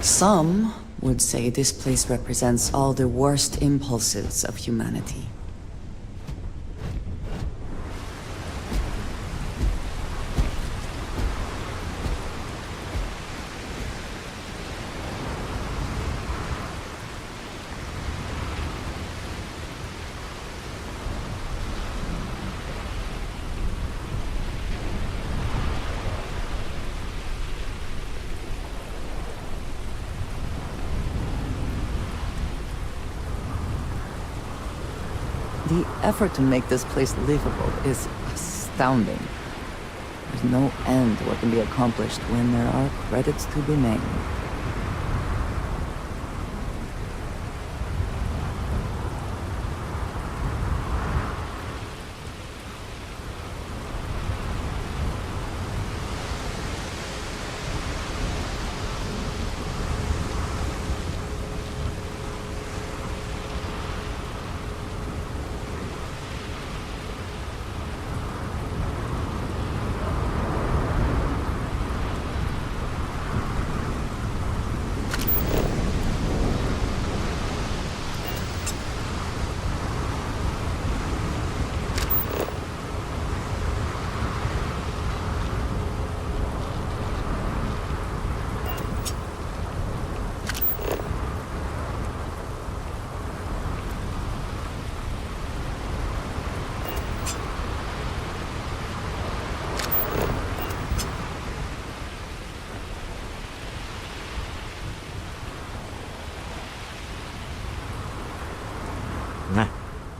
Some would say this place represents all the worst impulses of humanity. The effort to make this place livable is astounding. There's no end to what can be accomplished when there are credits to be made.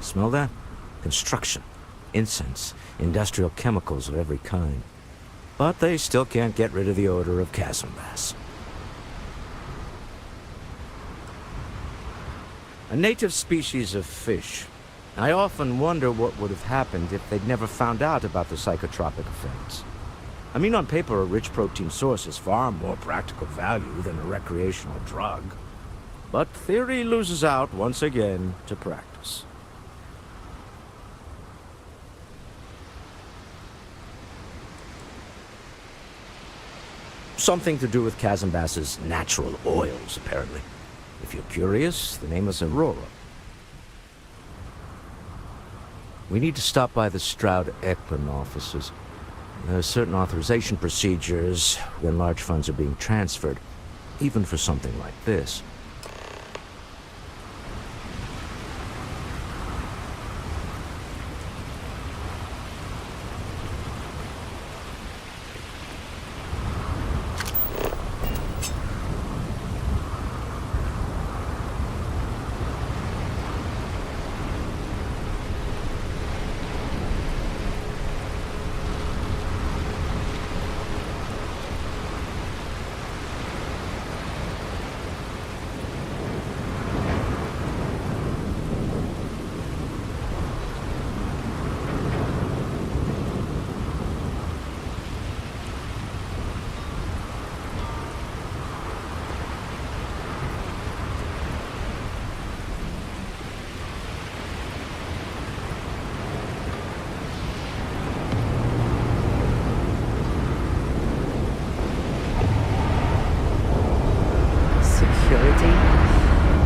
Smell that? Construction, incense, industrial chemicals of every kind. But they still can't get rid of the odor of chasm bass. A native species of fish. I often wonder what would have happened if they'd never found out about the psychotropic effects. I mean, on paper, a rich protein source is far more practical value than a recreational drug. But theory loses out once again to practice. Something to do with chasm bass's natural oils, apparently. If you're curious, the name is Aurora. We need to stop by the Stroud-Ekman offices. There are certain authorization procedures when large funds are being transferred, even for something like this.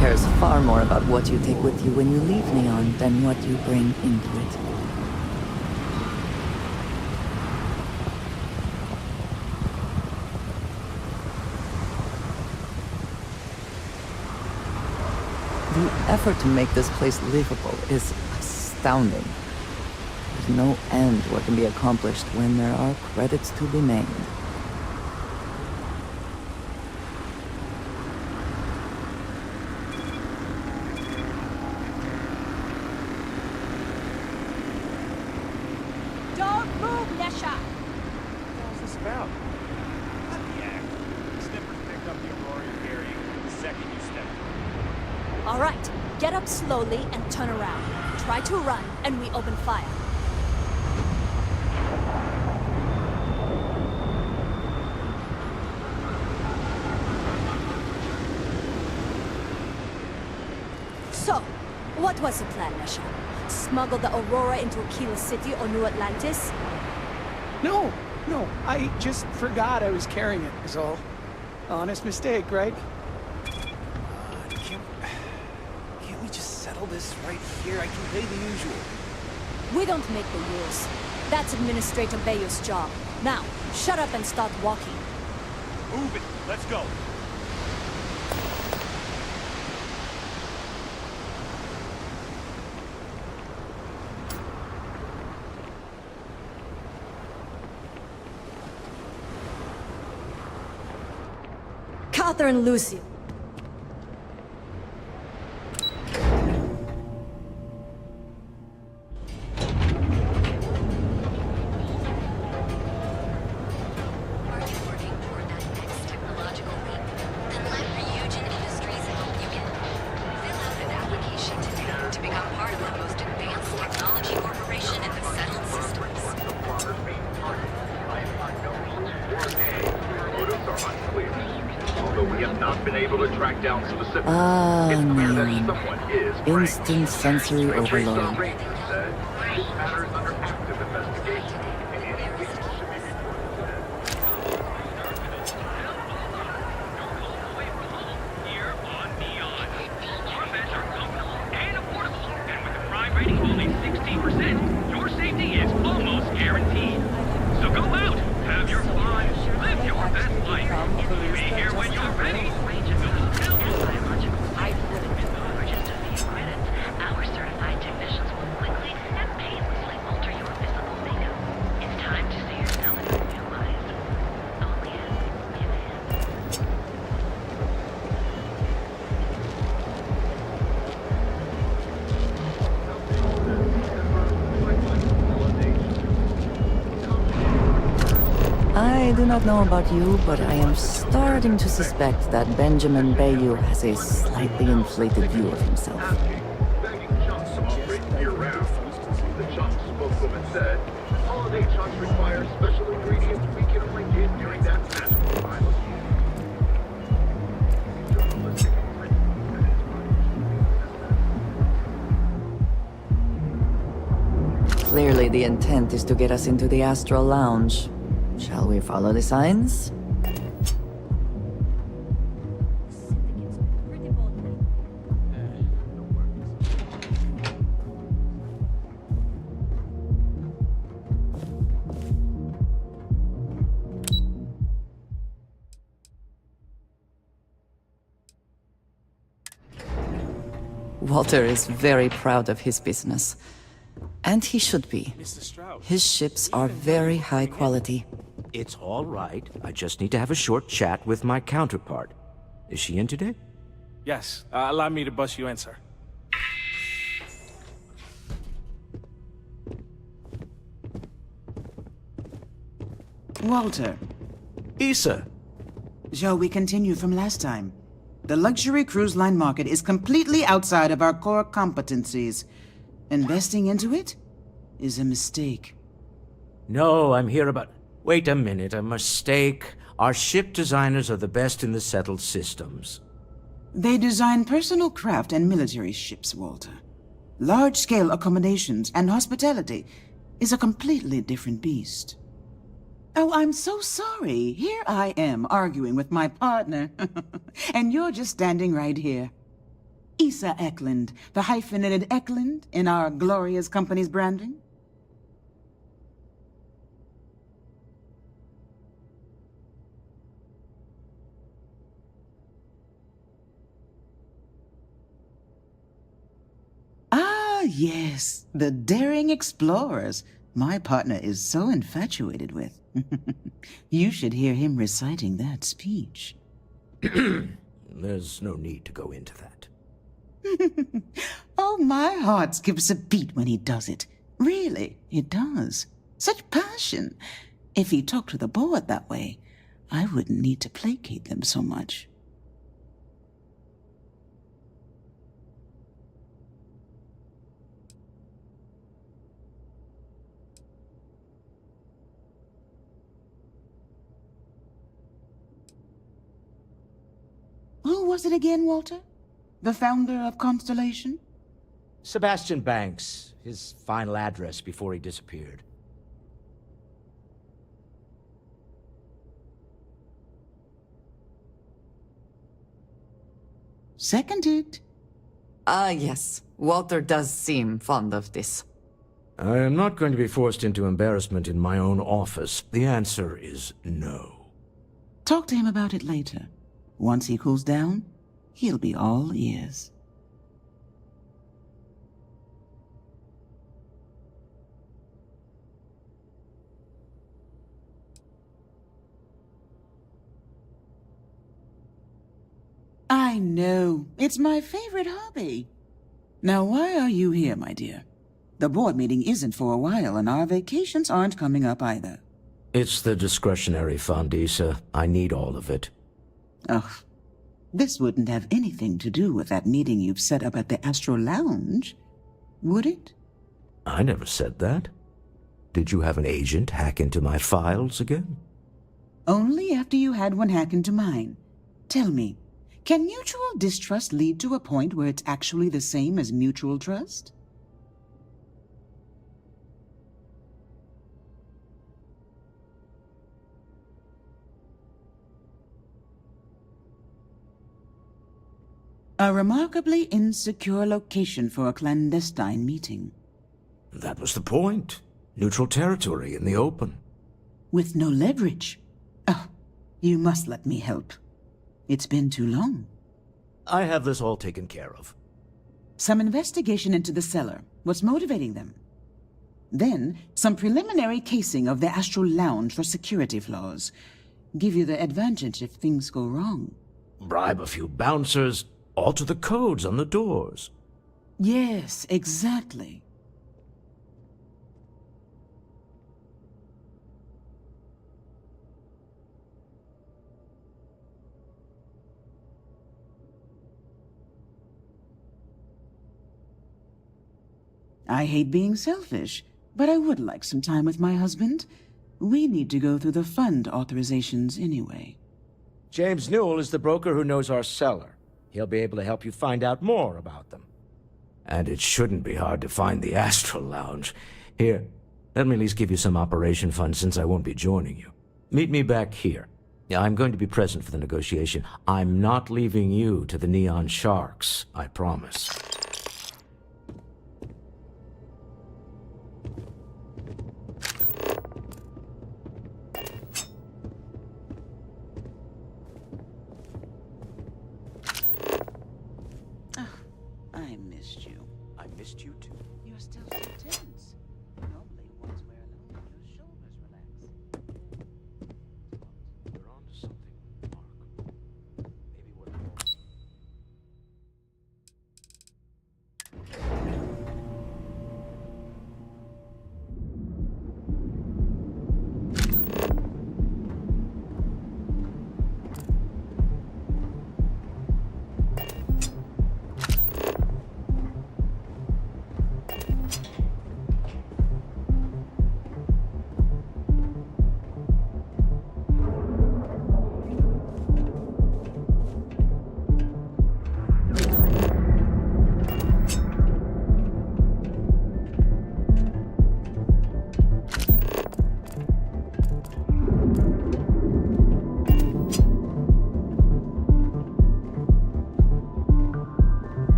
Cares far more about what you take with you when you leave Neon than what you bring into it. The effort to make this place livable is astounding. There's no end to what can be accomplished when there are credits to be made. All right, get up slowly and turn around. Try to run, and we open fire. So, what was the plan, Nesha? Smuggle the Aurora into Aquila City or New Atlantis? No, I just forgot I was carrying it, is all. Honest mistake, right? settle this right here. I can pay the usual. We don't make the rules. That's Administrator Bayou's job. Now, shut up and start walking. Move it. Let's go. Catherine Lucy. Instant sensory overload. I do not know about you, but I am starting to suspect that Benjamin Bayou has a slightly inflated view of himself. The Chunk spokeswoman said, holiday chunks require special ingredients we can only get during that magical time of year. Clearly the intent is to get us into the Astral Lounge. Shall we follow the signs? Walter is very proud of his business. And he should be. Mr. Strauss. His ships are very high quality. It's all right. I just need to have a short chat with my counterpart. Is she in today? Yes, allow me to bust you in, sir. Walter, Issa! shall we continue from last time? The luxury cruise line market is completely outside of our core competencies. Investing into it is a mistake. No, I'm here about... Wait a minute, a mistake. Our ship designers are the best in the settled systems. They design personal craft and military ships, Walter. Large-scale accommodations and hospitality is a completely different beast. Oh, I'm so sorry. Here I am arguing with my partner. And you're just standing right here. Issa Eklund, the hyphenated Eklund in our glorious company's branding. Ah, yes, the daring explorers my partner is so infatuated with. You should hear him reciting that speech. There's no need to go into that. Oh, my heart skips a beat when he does it. Really, it does. Such passion. If he talked to the board that way, I wouldn't need to placate them so much. Who was it again, Walter? The founder of Constellation? Sebastian Banks, his final address before he disappeared. Seconded. Yes. Walter does seem fond of this. I am not going to be forced into embarrassment in my own office. The answer is no. Talk to him about it later. Once he cools down, he'll be all ears. I know. It's my favorite hobby. Now, why are you here, my dear? The board meeting isn't for a while, and our vacations aren't coming up either. It's the discretionary fund, Issa. I need all of it. Ugh. This wouldn't have anything to do with that meeting you've set up at the Astro Lounge, would it? I never said that. Did you have an agent hack into my files again? Only after you had one hack into mine. Tell me, can mutual distrust lead to a point where it's actually the same as mutual trust? A remarkably insecure location for a clandestine meeting. That was the point. Neutral territory in the open. With no leverage. Oh, you must let me help. It's been too long. I have this all taken care of. Some investigation into the cellar. What's motivating them? Then, some preliminary casing of the Astral Lounge for security flaws. Give you the advantage if things go wrong. Bribe a few bouncers, alter the codes on the doors. Yes, exactly. I hate being selfish, but I would like some time with my husband. We need to go through the fund authorizations anyway. James Newell is the broker who knows our cellar. He'll be able to help you find out more about them. And it shouldn't be hard to find the Astral Lounge. Here, let me at least give you some operation funds since I won't be joining you. Meet me back here. Yeah, I'm going to be present for the negotiation. I'm not leaving you to the Neon Sharks, I promise. I missed you. I missed you too. You're still so tense. Normally, once we're alone, your shoulders relax. You're on to something, Mark. Maybe what...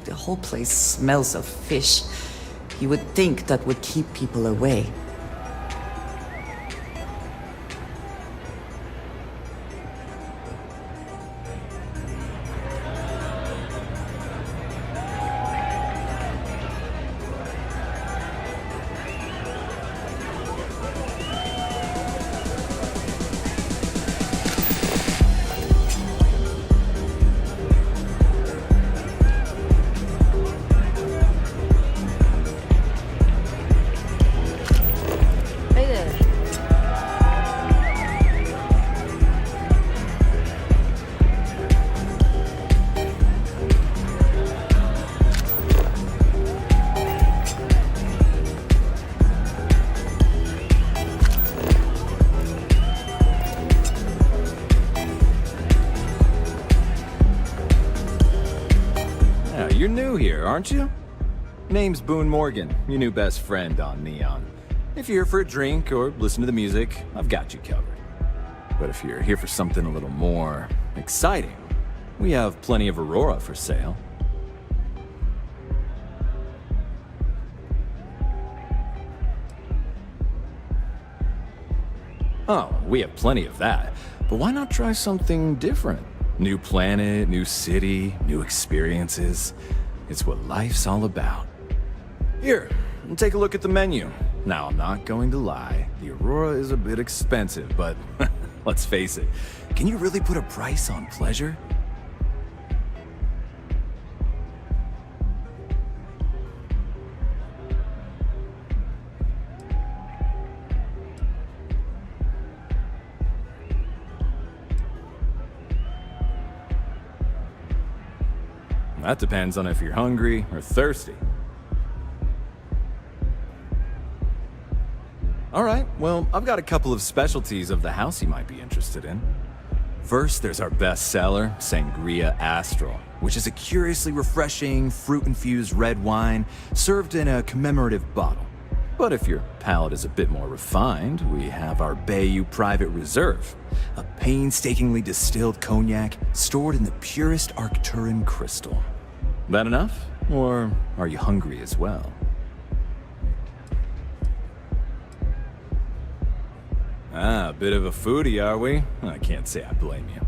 The whole place smells of fish. You would think that would keep people away. Hey there. Yeah, you're new here, aren't you? Name's Boone Morgan, your new best friend on Neon. If you're here for a drink or listen to the music, I've got you covered. But if you're here for something a little more exciting, we have plenty of Aurora for sale. Oh, we have plenty of that. But why not try something different? New planet, new city, new experiences. It's what life's all about. Here, take a look at the menu. Now, I'm not going to lie. The Aurora is a bit expensive, but let's face it. Can you really put a price on pleasure? That depends on if you're hungry or thirsty. Alright, well, I've got a couple of specialties of the house you might be interested in. First, there's our best seller, Sangria Astral, which is a curiously refreshing, fruit-infused red wine served in a commemorative bottle. But if your palate is a bit more refined, we have our Bayou Private Reserve, a painstakingly distilled cognac stored in the purest Arcturan crystal. That enough? Or are you hungry as well? Ah, a bit of a foodie, are we? I can't say I blame you.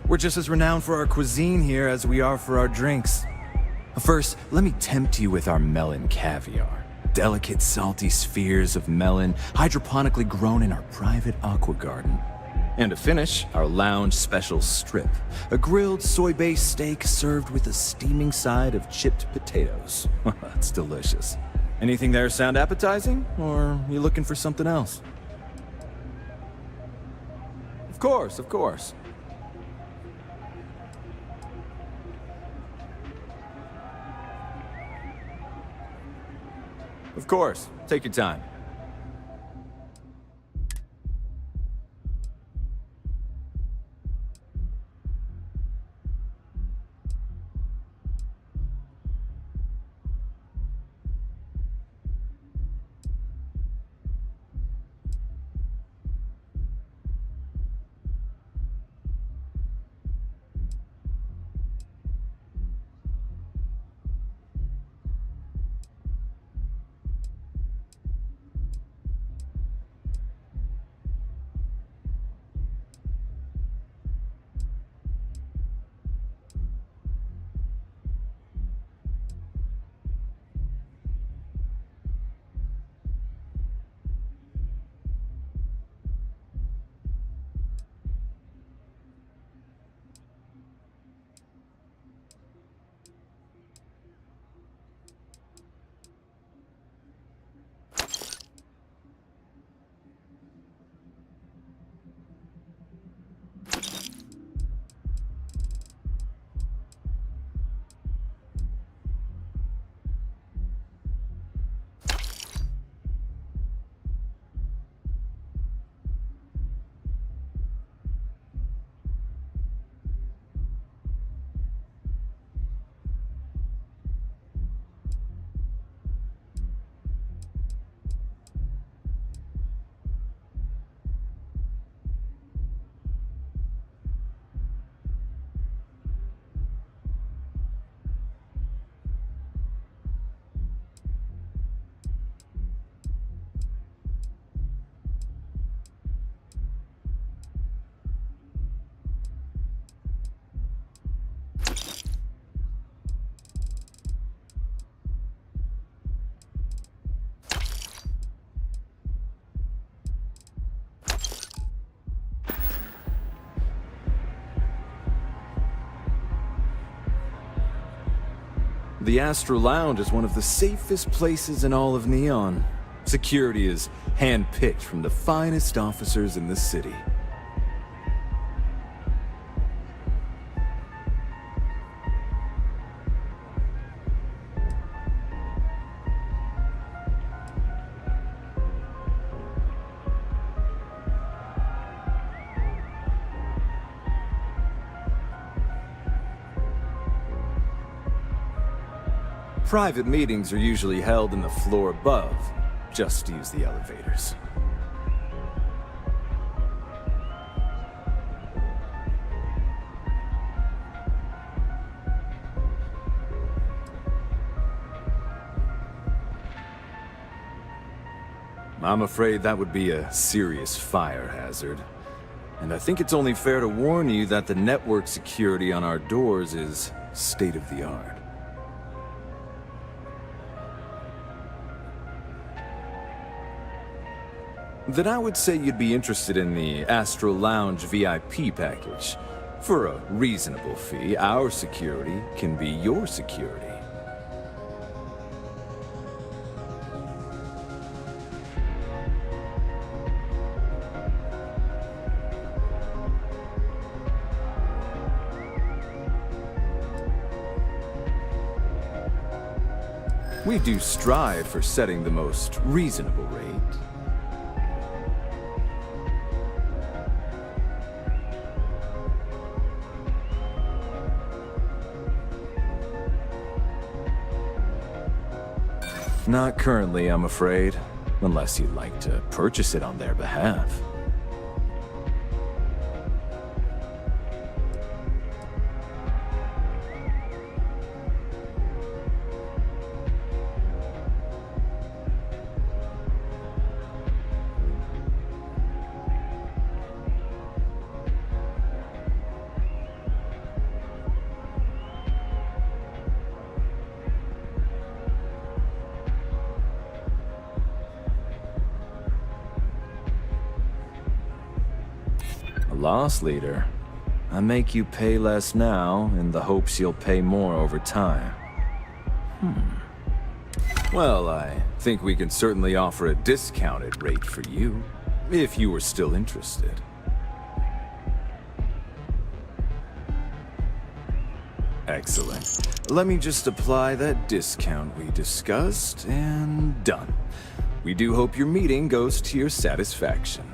We're just as renowned for our cuisine here as we are for our drinks. First, let me tempt you with our melon caviar. Delicate, salty spheres of melon, hydroponically grown in our private aqua garden. And to finish, our lounge special strip, a grilled soy-based steak served with a steaming side of chipped potatoes. That's delicious. Anything there sound appetizing, or are you looking for something else? Of course, of course. Of course, take your time. The Astral Lounge is one of the safest places in all of Neon. Security is hand-picked from the finest officers in the city. Private meetings are usually held in the floor above. Just use the elevators. I'm afraid that would be a serious fire hazard. And I think it's only fair to warn you that the network security on our doors is state-of-the-art. Then I would say you'd be interested in the Astral Lounge VIP package. For a reasonable fee, our security can be your security. We do strive for setting the most reasonable rate. Not currently, I'm afraid. Unless you'd like to purchase it on their behalf. Loss leader. I make you pay less now in the hopes you'll pay more over time. Well, I think we can certainly offer a discounted rate for you, if you were still interested. Excellent. Let me just apply that discount we discussed, and done. We do hope your meeting goes to your satisfaction.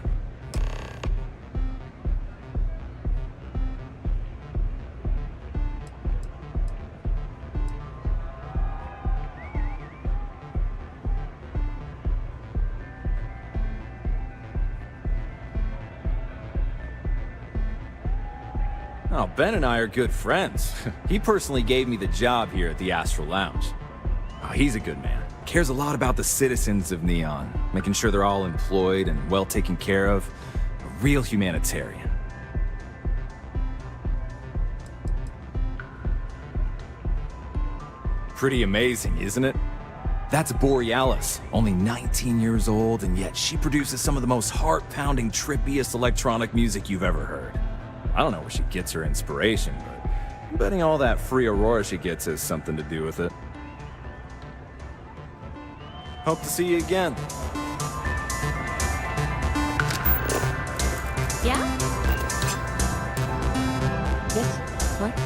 Oh, Ben and I are good friends. He personally gave me the job here at the Astral Lounge. Oh, he's a good man. Cares a lot about the citizens of Neon, making sure they're all employed and well taken care of. A real humanitarian. Pretty amazing, isn't it? That's Borealis, only 19 years old, and yet she produces some of the most heart-pounding, trippiest electronic music you've ever heard. I don't know where she gets her inspiration, but I'm betting all that free Aurora she gets has something to do with it. Hope to see you again. Yeah? Yes? What?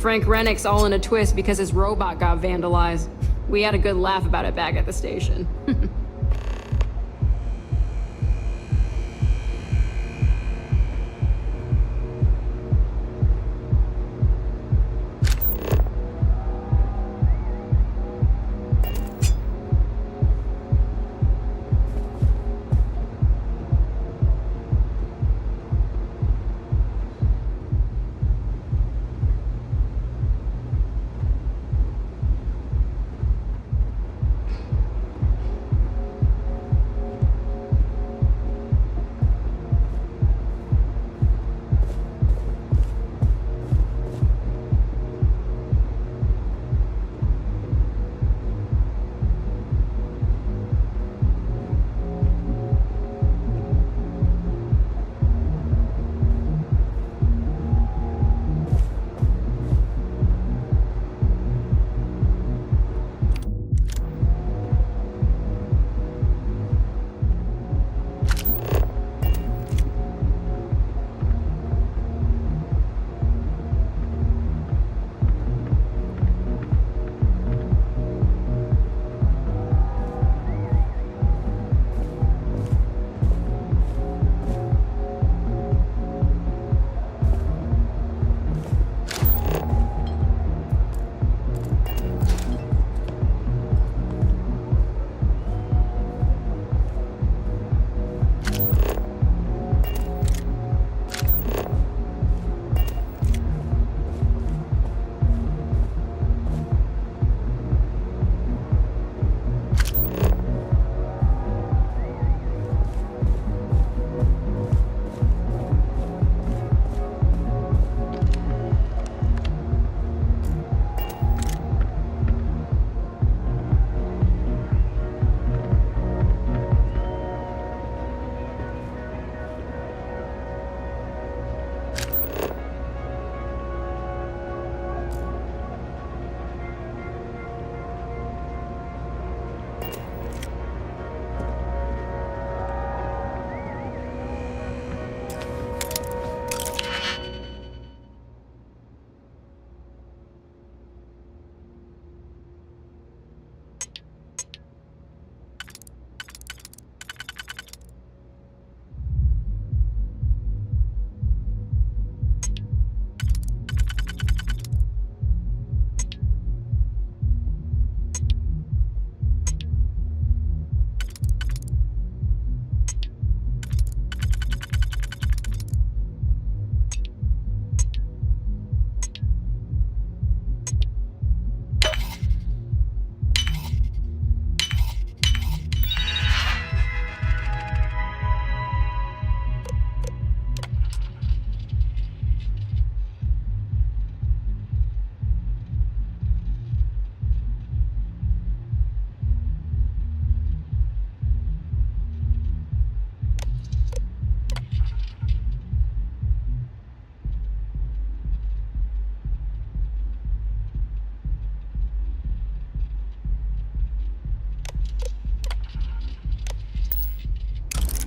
Frank Rennick's all in a twist because his robot got vandalized. We had a good laugh about it back at the station.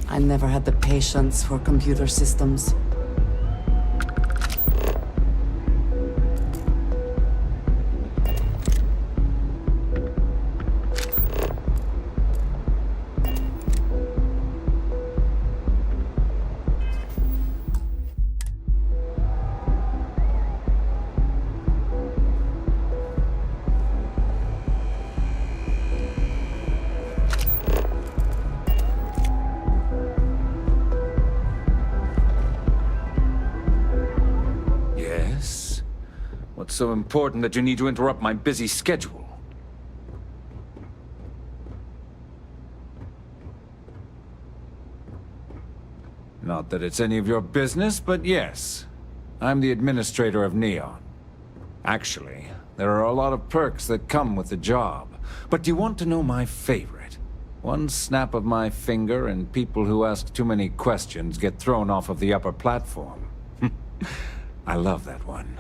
I never had the patience for computer systems. What's so important that you need to interrupt my busy schedule? Not that it's any of your business, but yes. I'm the administrator of Neon. Actually, there are a lot of perks that come with the job. But do you want to know my favorite? One snap of my finger and people who ask too many questions get thrown off of the upper platform. I love that one.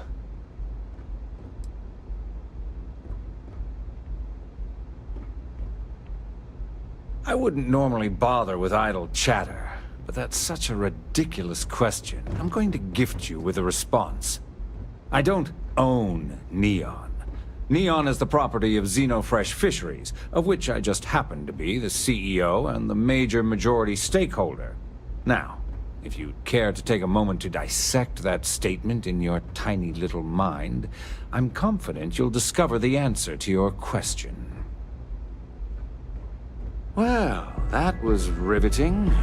I wouldn't normally bother with idle chatter, but that's such a ridiculous question. I'm going to gift you with a response. I don't own Neon. Neon is the property of Xenofresh Fisheries, of which I just happen to be the CEO and the major majority stakeholder. Now, if you'd care to take a moment to dissect that statement in your tiny little mind, I'm confident you'll discover the answer to your question. Well, that was riveting.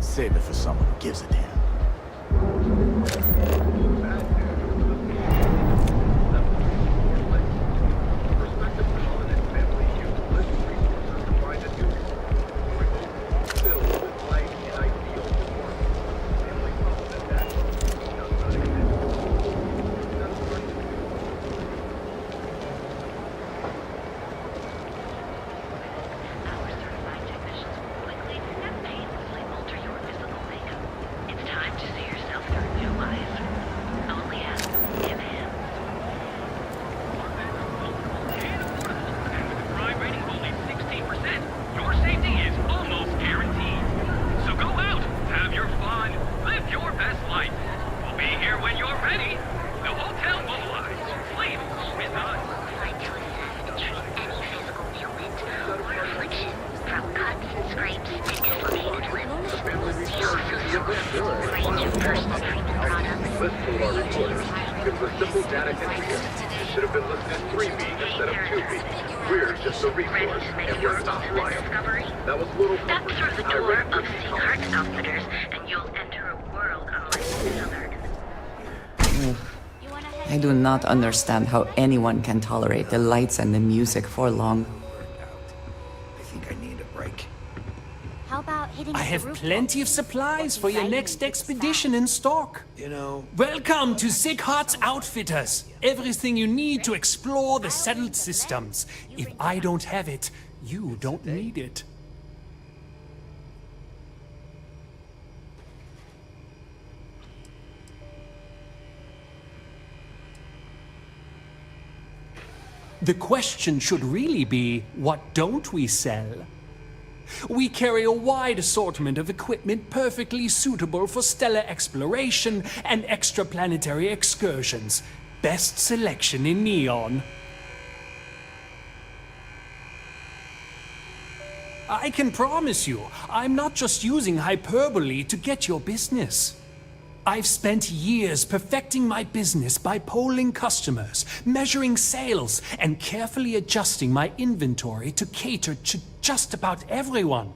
Save it for someone who gives a damn. Prospective colonist family used little resources to find a new home. A remote home filled with life in ideal form. The only problem is that it does not exist. That's the first thing. Our certified technicians will quickly and painlessly alter your physical makeup. It's time to see yourself through new eyes. Only at Him. Crime rating of only 16%, your safety is almost guaranteed. So go out, have your fun, live your best life. We'll be here when you're ready. The hotel mobilized. Sleep with us. Qualified to assess and treat any physical ailment or affliction, from cuts, scrapes, and dislocated limbs. We offer a range of personal treatment products. List to our reporters. It was a simple data entry. It should have been listed as 3B instead of 2B. We're just a resource, and we're not liable. That was little Step comfort. through the I door ran of for Sea Heart Outfitters, and you'll enter a world unlike this other. I do not understand how anyone can tolerate the lights and the music for long. I think I need a break. How about hitting I up the have rooftop? plenty of supplies for your next expedition in stock. You know, Welcome to Sig Heart's Outfitters. Everything you need to explore the settled systems. If I don't have it, you don't need it. The question should really be, what don't we sell? We carry a wide assortment of equipment perfectly suitable for stellar exploration and extraplanetary excursions. Best selection in Neon. I can promise you, I'm not just using hyperbole to get your business. I've spent years perfecting my business by polling customers, measuring sales, and carefully adjusting my inventory to cater to just about everyone.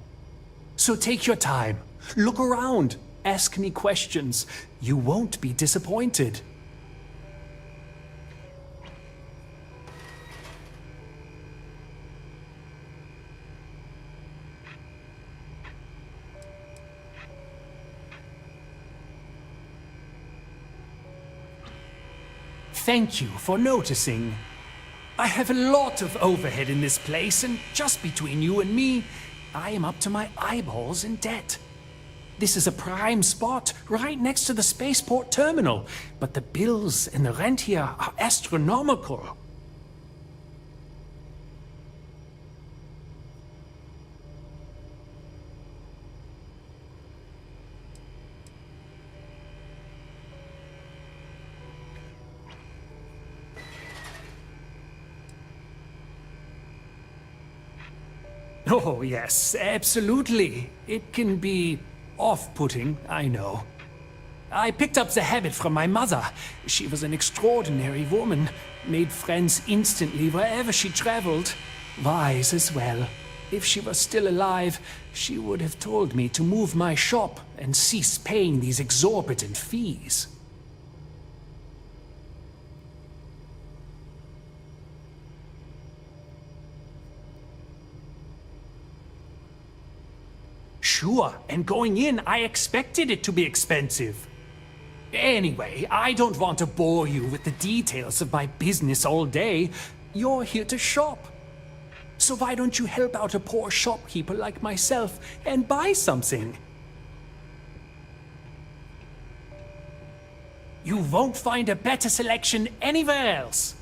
So take your time, look around, ask me questions. You won't be disappointed. Thank you for noticing. I have a lot of overhead in this place, and just between you and me, I am up to my eyeballs in debt. This is a prime spot, right next to the spaceport terminal, but the bills and the rent here are astronomical. Oh, yes, absolutely. It can be off-putting, I know. I picked up the habit from my mother. She was an extraordinary woman, made friends instantly wherever she traveled. Wise as well. If she was still alive, she would have told me to move my shop and cease paying these exorbitant fees. Sure, and going in, I expected it to be expensive. Anyway, I don't want to bore you with the details of my business all day. You're here to shop. So why don't you help out a poor shopkeeper like myself and buy something? You won't find a better selection anywhere else.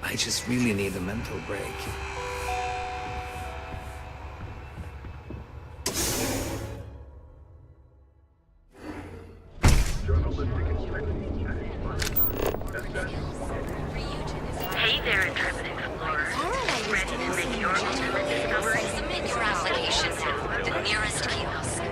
I just really need a mental break. Hey there, intrepid explorer. Ready to make your ultimate discovery? Submit your application now at the nearest kiosk.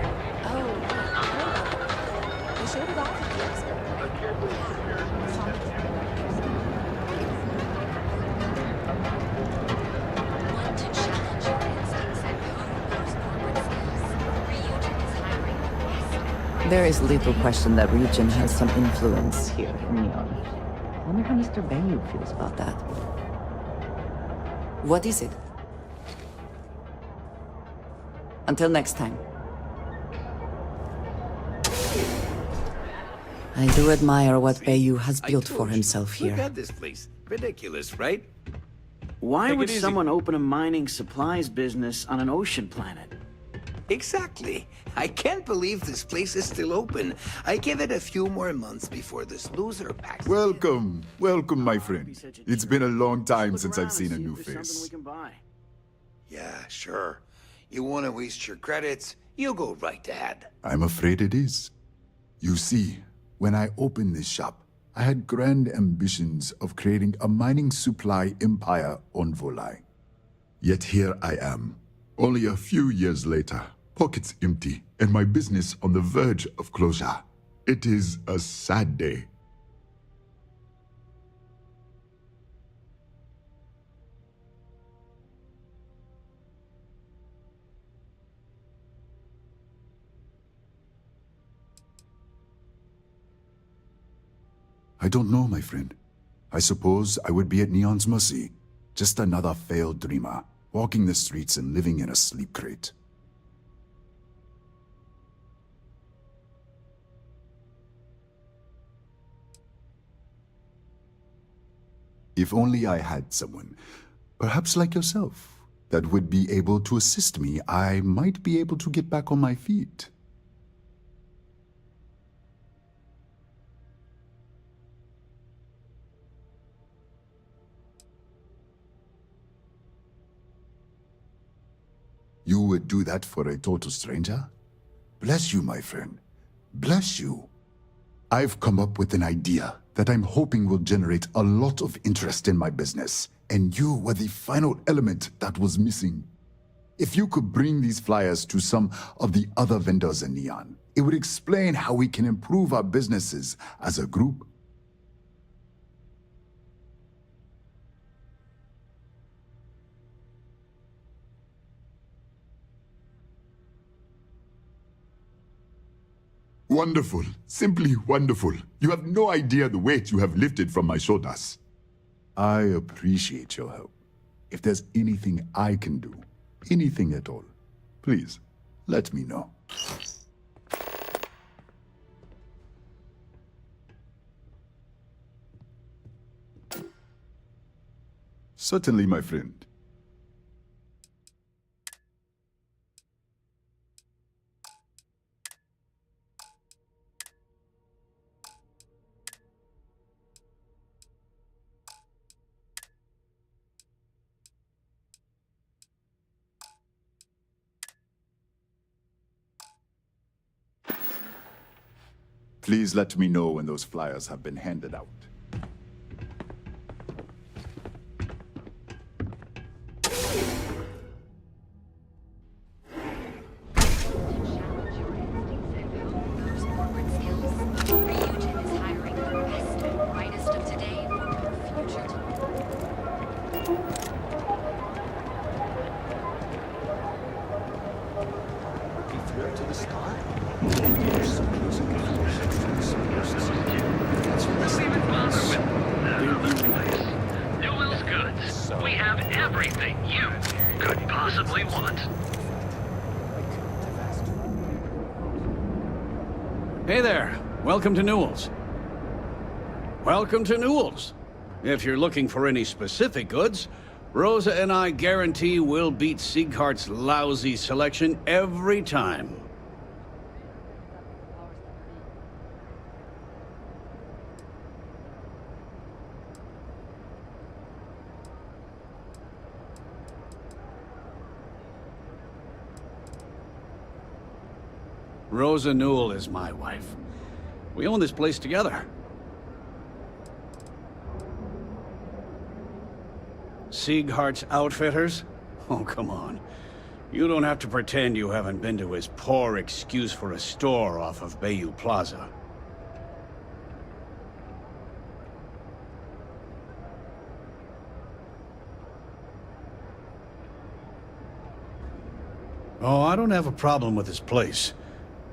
There is little question that Ryujin has some influence here in Neon. I wonder how Mr. Bayou feels about that. What is it? Until next time. I do admire what Bayou has built for himself here. Look at this place. Ridiculous, right? Why would someone open a mining supplies business on an ocean planet? Exactly. I can't believe this place is still open. I give it a few more months before this loser packs. Welcome. Welcome, my friend. It's been a long time since I've seen a new face. Yeah, sure. You want to waste your credits? You go right ahead. I'm afraid it is. You see, when I opened this shop, I had grand ambitions of creating a mining supply empire on Volai. Yet here I am, only a few years later, pockets empty, and my business on the verge of closure. It is a sad day. I don't know, my friend. I suppose I would be at Neon's mercy. Just another failed dreamer, walking the streets and living in a sleep crate. If only I had someone, perhaps like yourself, that would be able to assist me, I might be able to get back on my feet. You would do that for a total stranger? Bless you, my friend. Bless you. I've come up with an idea that I'm hoping will generate a lot of interest in my business, and you were the final element that was missing. If you could bring these flyers to some of the other vendors in Neon, it would explain how we can improve our businesses as a group. Wonderful. Simply wonderful. You have no idea the weight you have lifted from my shoulders. I appreciate your help. If there's anything I can do, anything at all, please, let me know. Certainly, my friend. Please let me know when those flyers have been handed out. We have everything you could possibly want. Hey there. Welcome to Newell's. Welcome to Newell's. If you're looking for any specific goods, Rosa and I guarantee we'll beat Sieghart's lousy selection every time. Rosa Newell is my wife. We own this place together. Sieghart's Outfitters? Oh, come on. You don't have to pretend you haven't been to his poor excuse for a store off of Bayou Plaza. Oh, I don't have a problem with his place.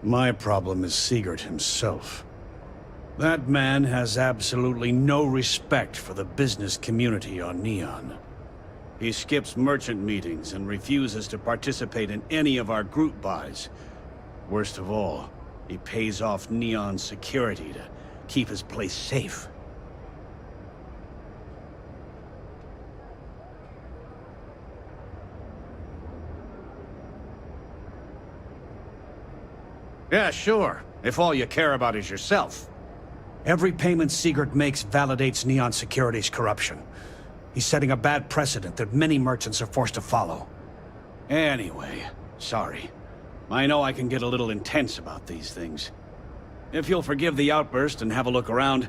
My problem is Siegert himself. That man has absolutely no respect for the business community on Neon. He skips merchant meetings and refuses to participate in any of our group buys. Worst of all, he pays off Neon's security to keep his place safe. Yeah, sure, if all you care about is yourself. Every payment Siegert makes validates Neon Security's corruption. He's setting a bad precedent that many merchants are forced to follow. Anyway, sorry. I know I can get a little intense about these things. If you'll forgive the outburst and have a look around,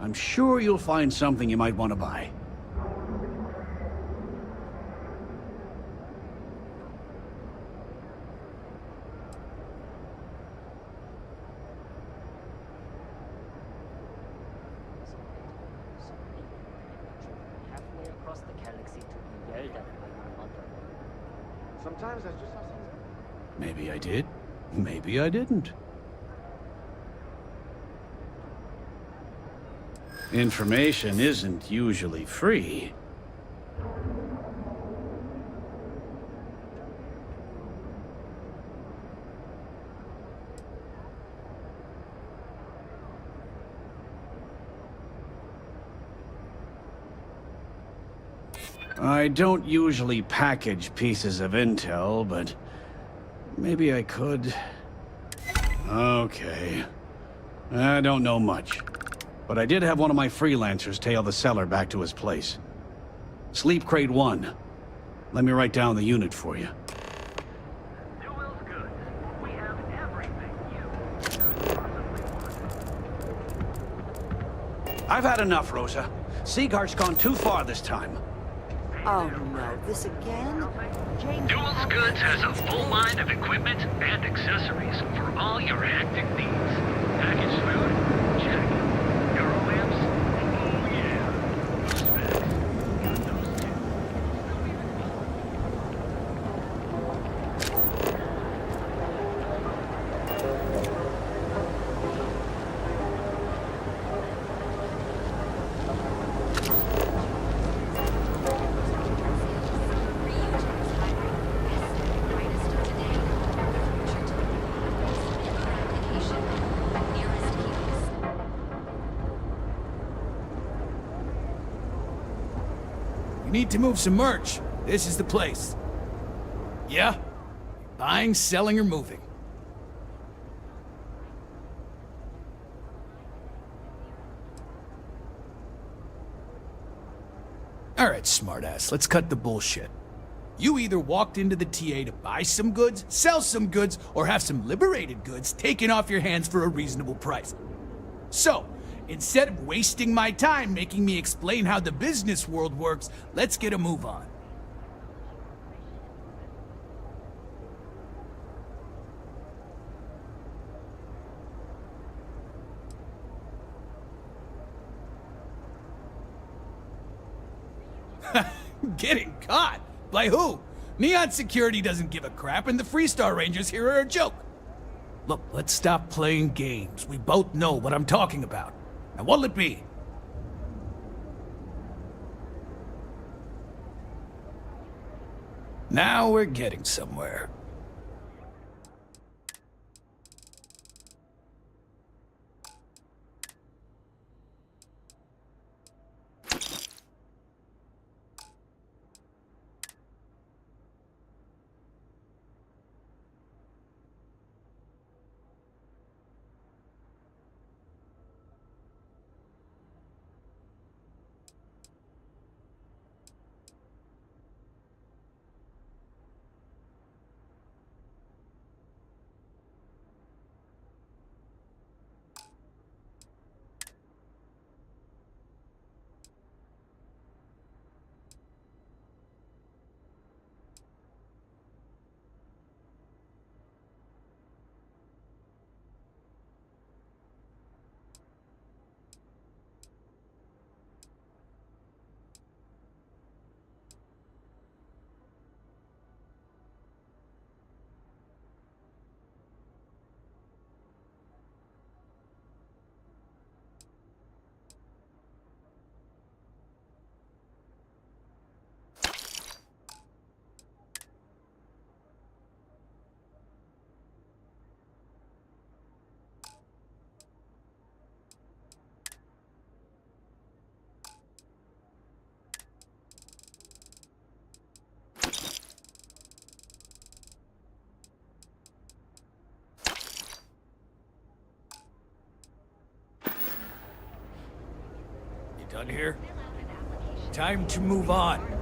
I'm sure you'll find something you might want to buy. Sometimes that's just... Maybe I did. Maybe I didn't. Information isn't usually free. I don't usually package pieces of intel, but maybe I could. Okay. I don't know much, but I did have one of my freelancers tail the seller back to his place. Sleep Crate 1. Let me write down the unit for you. I've had enough, Rosa. Seagart's gone too far this time. Oh no, this again? Duels Goods has a full line of equipment and accessories for all your hectic needs. Packaged food? Check. Euro lamps? Oh yeah. Specs? Got those too. Need to move some merch. This is the place. Yeah? Buying, selling, or moving. Alright, smartass, let's cut the bullshit. You either walked into the TA to buy some goods, sell some goods, or have some liberated goods taken off your hands for a reasonable price. So, instead of wasting my time making me explain how the business world works, let's get a move on. Getting caught? By who? Neon Security doesn't give a crap, and the Freestar Rangers here are a joke. Look, let's stop playing games. We both know what I'm talking about. Now what'll it be? Now we're getting somewhere. Done here? Time to move on.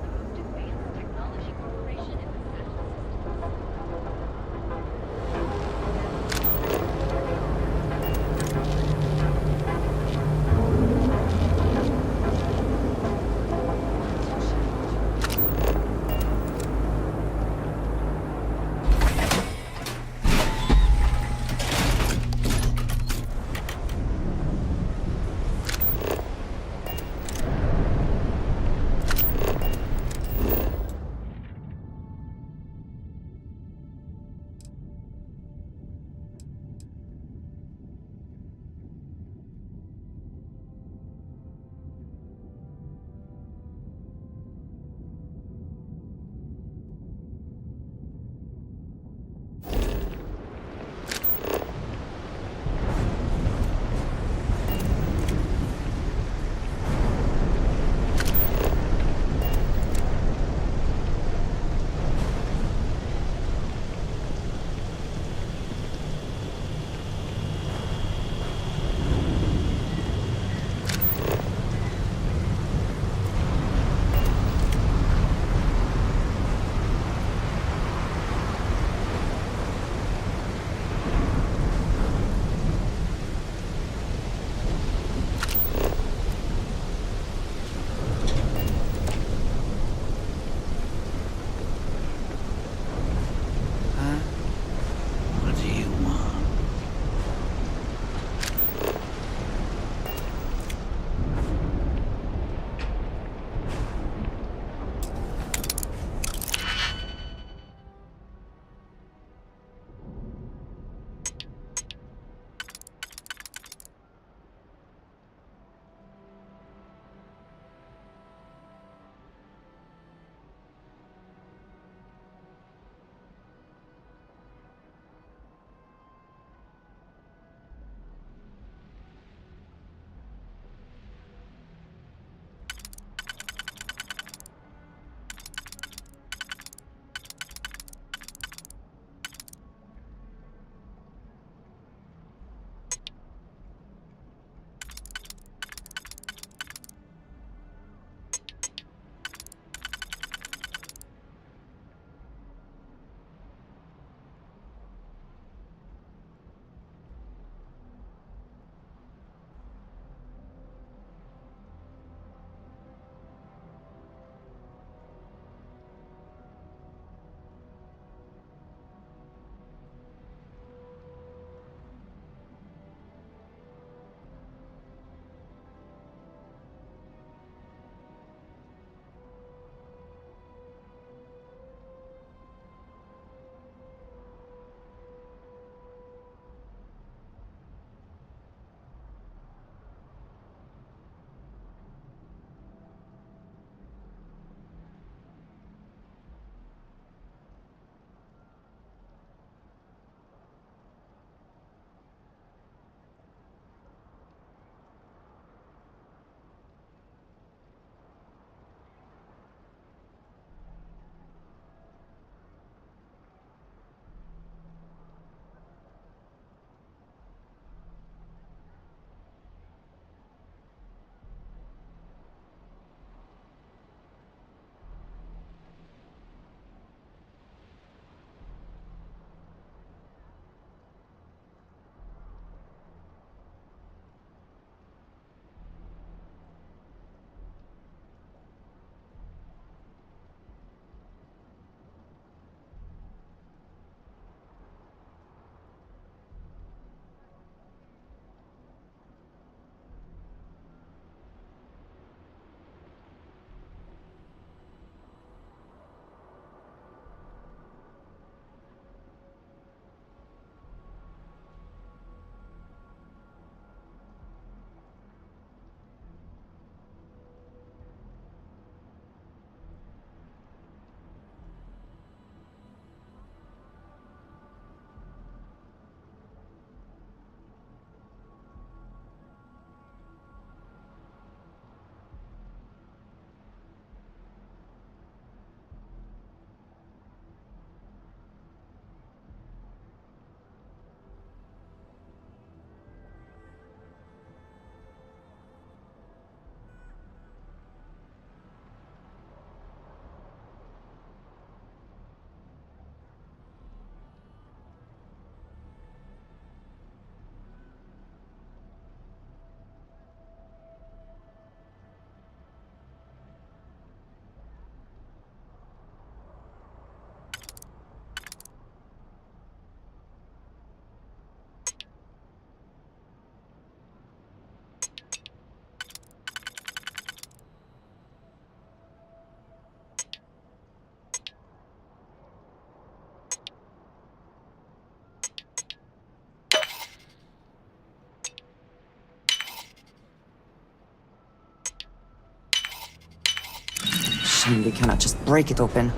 Shame we cannot just break it open.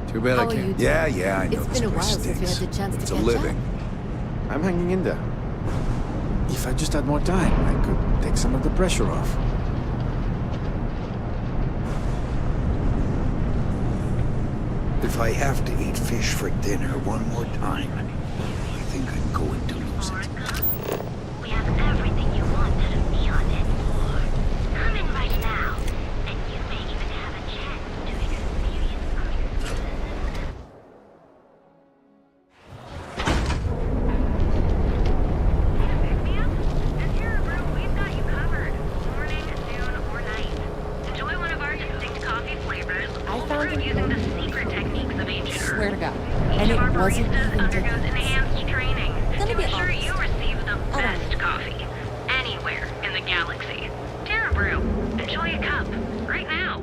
Too bad How I are you can't. doing? Yeah, I know It's this been a place while since we had stinks. the chance It's to a catch living. I'm hanging in there. If I just had more time, I could take some of the pressure off. If I have to eat fish for dinner one more time, I think I'm going to lose it. We have everything you want out of Neon and more. Come in right now, and you may even have a chance to experience something. We've got you covered. Morning, noon, or night. Enjoy one of our distinct coffee flavors, all brewed using the secret techniques of ancient herbs. Swear to God. Each And of it our wasn't baristas even undergoes ridiculous. enhanced training Let me to be ensure honest. you receive the I don't best coffee anywhere in the galaxy. Terra Brew. Enjoy a cup right now.